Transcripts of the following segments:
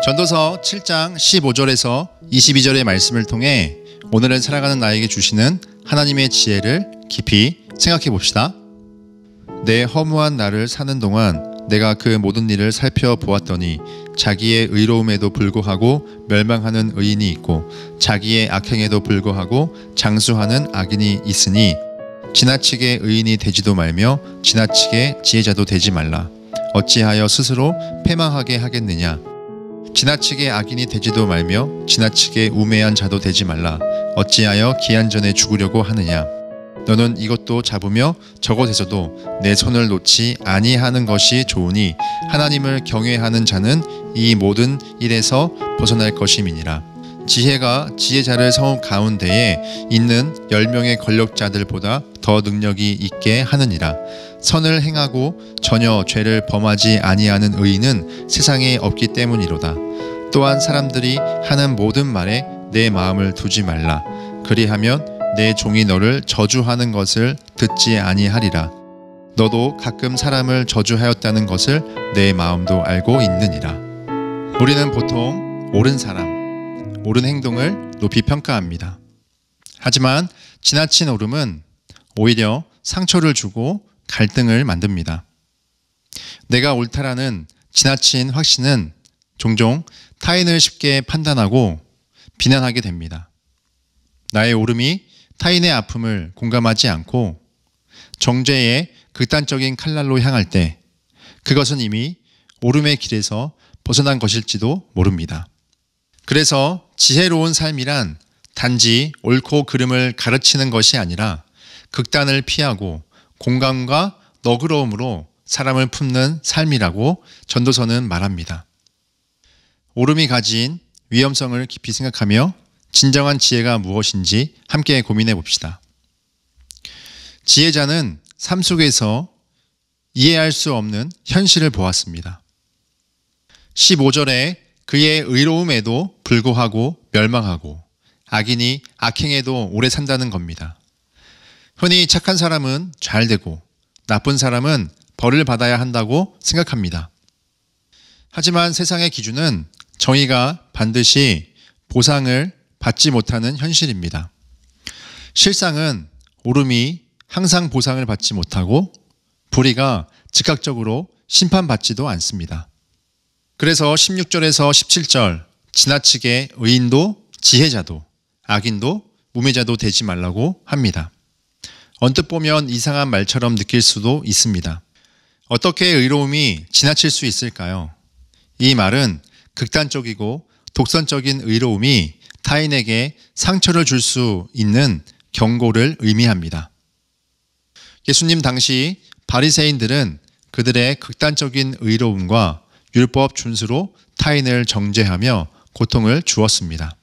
전도서 7장 15절에서 22절의 말씀을 통해 오늘을 살아가는 나에게 주시는 하나님의 지혜를 깊이 생각해 봅시다. 내 허무한 날을 사는 동안 내가 그 모든 일을 살펴보았더니 자기의 의로움에도 불구하고 멸망하는 의인이 있고 자기의 악행에도 불구하고 장수하는 악인이 있으니 지나치게 의인이 되지도 말며 지나치게 지혜자도 되지 말라. 어찌하여 스스로 패망하게 하겠느냐. 지나치게 악인이 되지도 말며 지나치게 우매한 자도 되지 말라. 어찌하여 기한전에 죽으려고 하느냐. 너는 이것도 잡으며 저것에서도 내 손을 놓지 아니하는 것이 좋으니 하나님을 경외하는 자는 이 모든 일에서 벗어날 것임이니라. 지혜가 지혜자를 성 가운데에 있는 10명의 권력자들보다 더 능력이 있게 하느니라. 선을 행하고 전혀 죄를 범하지 아니하는 의인은 세상에 없기 때문이로다. 또한 사람들이 하는 모든 말에 내 마음을 두지 말라. 그리하면 내 종이 너를 저주하는 것을 듣지 아니하리라. 너도 가끔 사람을 저주하였다는 것을 내 마음도 알고 있느니라. 우리는 보통 옳은 사람, 옳은 행동을 높이 평가합니다. 하지만 지나친 옳음은 오히려 상처를 주고 갈등을 만듭니다. 내가 옳다라는 지나친 확신은 종종 타인을 쉽게 판단하고 비난하게 됩니다. 나의 옳음이 타인의 아픔을 공감하지 않고 정죄의 극단적인 칼날로 향할 때 그것은 이미 옳음의 길에서 벗어난 것일지도 모릅니다. 그래서 지혜로운 삶이란 단지 옳고 그름을 가르치는 것이 아니라 극단을 피하고 공감과 너그러움으로 사람을 품는 삶이라고 전도서는 말합니다. 옳음이 가진 위험성을 깊이 생각하며 진정한 지혜가 무엇인지 함께 고민해 봅시다. 지혜자는 삶 속에서 이해할 수 없는 현실을 보았습니다. 15절에 그의 의로움에도 불구하고 멸망하고 악인이 악행에도 오래 산다는 겁니다. 흔히 착한 사람은 잘 되고 나쁜 사람은 벌을 받아야 한다고 생각합니다. 하지만 세상의 기준은 정의가 반드시 보상을 받지 못하는 현실입니다. 실상은 옳음이 항상 보상을 받지 못하고 불의가 즉각적으로 심판받지도 않습니다. 그래서 16절에서 17절 지나치게 의인도 지혜자도 악인도 우매자도 되지 말라고 합니다. 언뜻 보면 이상한 말처럼 느낄 수도 있습니다. 어떻게 의로움이 지나칠 수 있을까요? 이 말은 극단적이고 독선적인 의로움이 타인에게 상처를 줄 수 있는 경고를 의미합니다. 예수님 당시 바리새인들은 그들의 극단적인 의로움과 율법 준수로 타인을 정죄하며 고통을 주었습니다.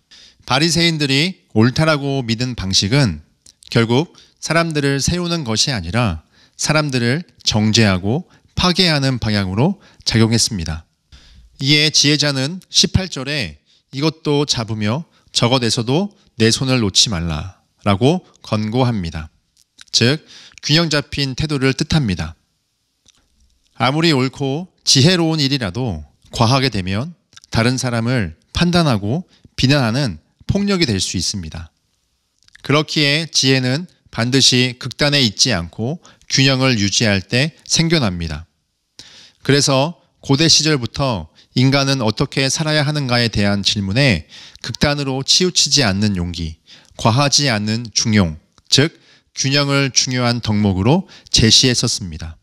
바리새인들이 옳다라고 믿은 방식은 결국 사람들을 세우는 것이 아니라 사람들을 정죄하고 파괴하는 방향으로 작용했습니다. 이에 지혜자는 18절에 이것도 잡으며 저것에서도 내 손을 놓지 말라라고 권고합니다. 즉 균형 잡힌 태도를 뜻합니다. 아무리 옳고 지혜로운 일이라도 과하게 되면 다른 사람을 판단하고 비난하는 폭력이 될 수 있습니다. 그렇기에 지혜는 반드시 극단에 있지 않고 균형을 유지할 때 생겨납니다. 그래서 고대 시절부터 인간은 어떻게 살아야 하는가에 대한 질문에 극단으로 치우치지 않는 용기, 과하지 않는 중용, 즉 균형을 중요한 덕목으로 제시했었습니다.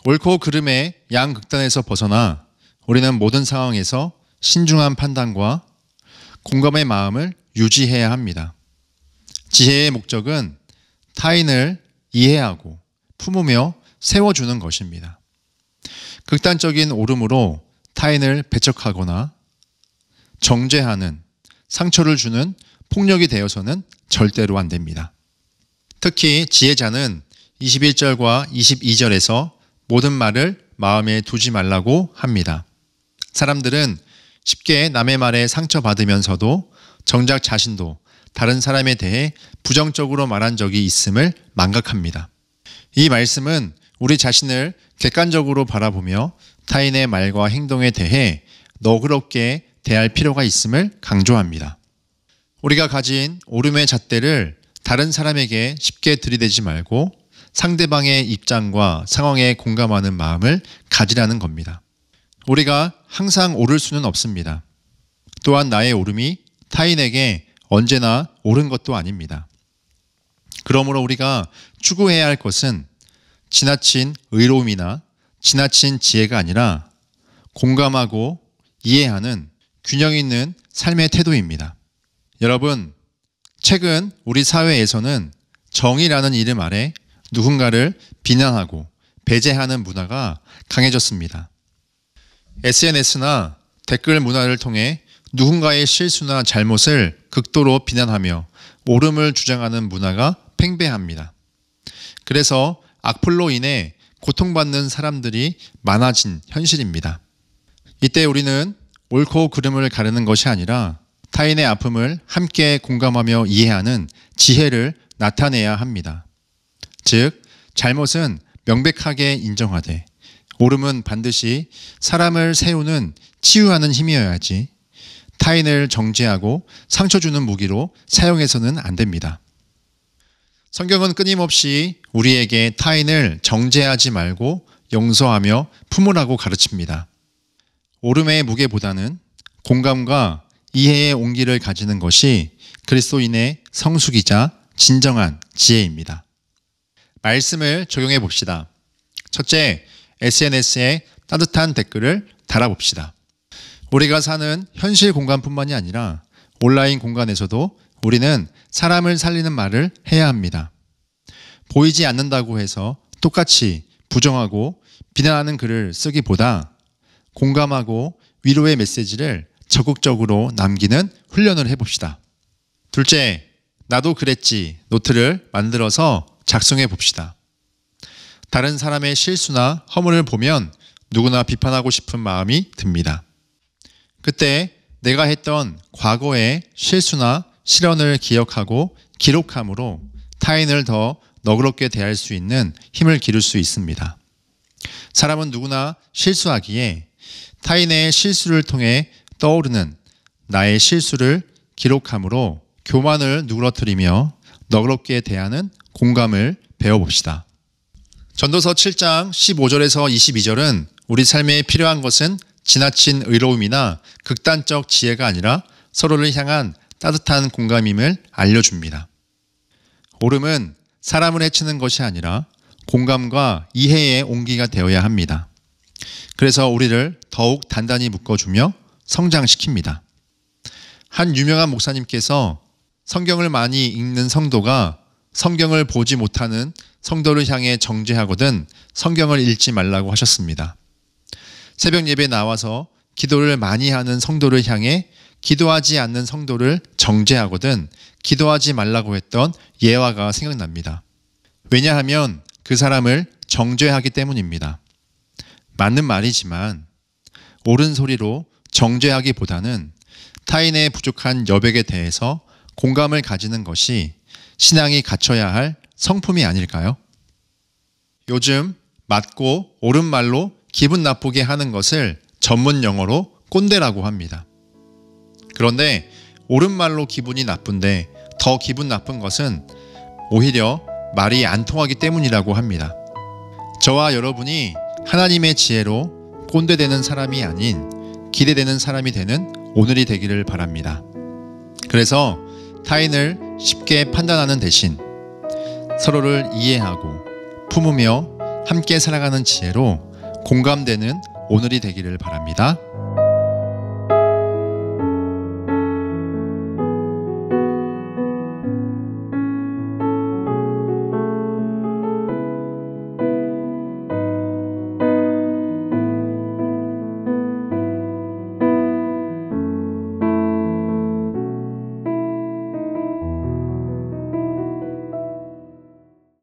옳고 그름의 양극단에서 벗어나 우리는 모든 상황에서 신중한 판단과 공감의 마음을 유지해야 합니다. 지혜의 목적은 타인을 이해하고 품으며 세워주는 것입니다. 극단적인 옳음으로 타인을 배척하거나 정죄하는, 상처를 주는 폭력이 되어서는 절대로 안 됩니다. 특히 지혜자는 21절과 22절에서 모든 말을 마음에 두지 말라고 합니다. 사람들은 쉽게 남의 말에 상처받으면서도 정작 자신도 다른 사람에 대해 부정적으로 말한 적이 있음을 망각합니다. 이 말씀은 우리 자신을 객관적으로 바라보며 타인의 말과 행동에 대해 너그럽게 대할 필요가 있음을 강조합니다. 우리가 가진 오름의 잣대를 다른 사람에게 쉽게 들이대지 말고 상대방의 입장과 상황에 공감하는 마음을 가지라는 겁니다. 우리가 항상 오를 수는 없습니다. 또한 나의 오름이 타인에게 언제나 옳은 것도 아닙니다. 그러므로 우리가 추구해야 할 것은 지나친 의로움이나 지나친 지혜가 아니라 공감하고 이해하는 균형 있는 삶의 태도입니다. 여러분, 최근 우리 사회에서는 정의라는 이름 아래 누군가를 비난하고 배제하는 문화가 강해졌습니다. SNS나 댓글 문화를 통해 누군가의 실수나 잘못을 극도로 비난하며 옳음을 주장하는 문화가 팽배합니다. 그래서 악플로 인해 고통받는 사람들이 많아진 현실입니다. 이때 우리는 옳고 그름을 가르는 것이 아니라 타인의 아픔을 함께 공감하며 이해하는 지혜를 나타내야 합니다. 즉, 잘못은 명백하게 인정하되 옳음은 반드시 사람을 세우는 치유하는 힘이어야지 타인을 정죄하고 상처 주는 무기로 사용해서는 안 됩니다. 성경은 끊임없이 우리에게 타인을 정죄하지 말고 용서하며 품으라고 가르칩니다. 옳음의 무게보다는 공감과 이해의 온기를 가지는 것이 그리스도인의 성숙이자 진정한 지혜입니다. 말씀을 적용해 봅시다. 첫째, SNS에 따뜻한 댓글을 달아봅시다. 우리가 사는 현실 공간뿐만이 아니라 온라인 공간에서도 우리는 사람을 살리는 말을 해야 합니다. 보이지 않는다고 해서 똑같이 부정하고 비난하는 글을 쓰기보다 공감하고 위로의 메시지를 적극적으로 남기는 훈련을 해봅시다. 둘째, 나도 그랬지 노트를 만들어서 작성해 봅시다. 다른 사람의 실수나 허물을 보면 누구나 비판하고 싶은 마음이 듭니다. 그때 내가 했던 과거의 실수나 실언을 기억하고 기록함으로 타인을 더 너그럽게 대할 수 있는 힘을 기를 수 있습니다. 사람은 누구나 실수하기에 타인의 실수를 통해 떠오르는 나의 실수를 기록함으로 교만을 누그러뜨리며 너그럽게 대하는 공감을 배워봅시다. 전도서 7장 15절에서 22절은 우리 삶에 필요한 것은 지나친 의로움이나 극단적 지혜가 아니라 서로를 향한 따뜻한 공감임을 알려줍니다. 옳음은 사람을 해치는 것이 아니라 공감과 이해의 온기가 되어야 합니다. 그래서 우리를 더욱 단단히 묶어주며 성장시킵니다. 한 유명한 목사님께서 성경을 많이 읽는 성도가 성경을 보지 못하는 성도를 향해 정죄하거든 성경을 읽지 말라고 하셨습니다. 새벽 예배에 나와서 기도를 많이 하는 성도를 향해 기도하지 않는 성도를 정죄하거든 기도하지 말라고 했던 예화가 생각납니다. 왜냐하면 그 사람을 정죄하기 때문입니다. 맞는 말이지만 옳은 소리로 정죄하기보다는 타인의 부족한 여백에 대해서 공감을 가지는 것이 신앙이 갖춰야 할 성품이 아닐까요? 요즘 맞고 옳은 말로 기분 나쁘게 하는 것을 전문 용어로 꼰대라고 합니다. 그런데 옳은 말로 기분이 나쁜데 더 기분 나쁜 것은 오히려 말이 안 통하기 때문이라고 합니다. 저와 여러분이 하나님의 지혜로 꼰대되는 사람이 아닌 기대되는 사람이 되는 오늘이 되기를 바랍니다. 그래서 타인을 쉽게 판단하는 대신 서로를 이해하고 품으며 함께 살아가는 지혜로 공감되는 오늘이 되기를 바랍니다.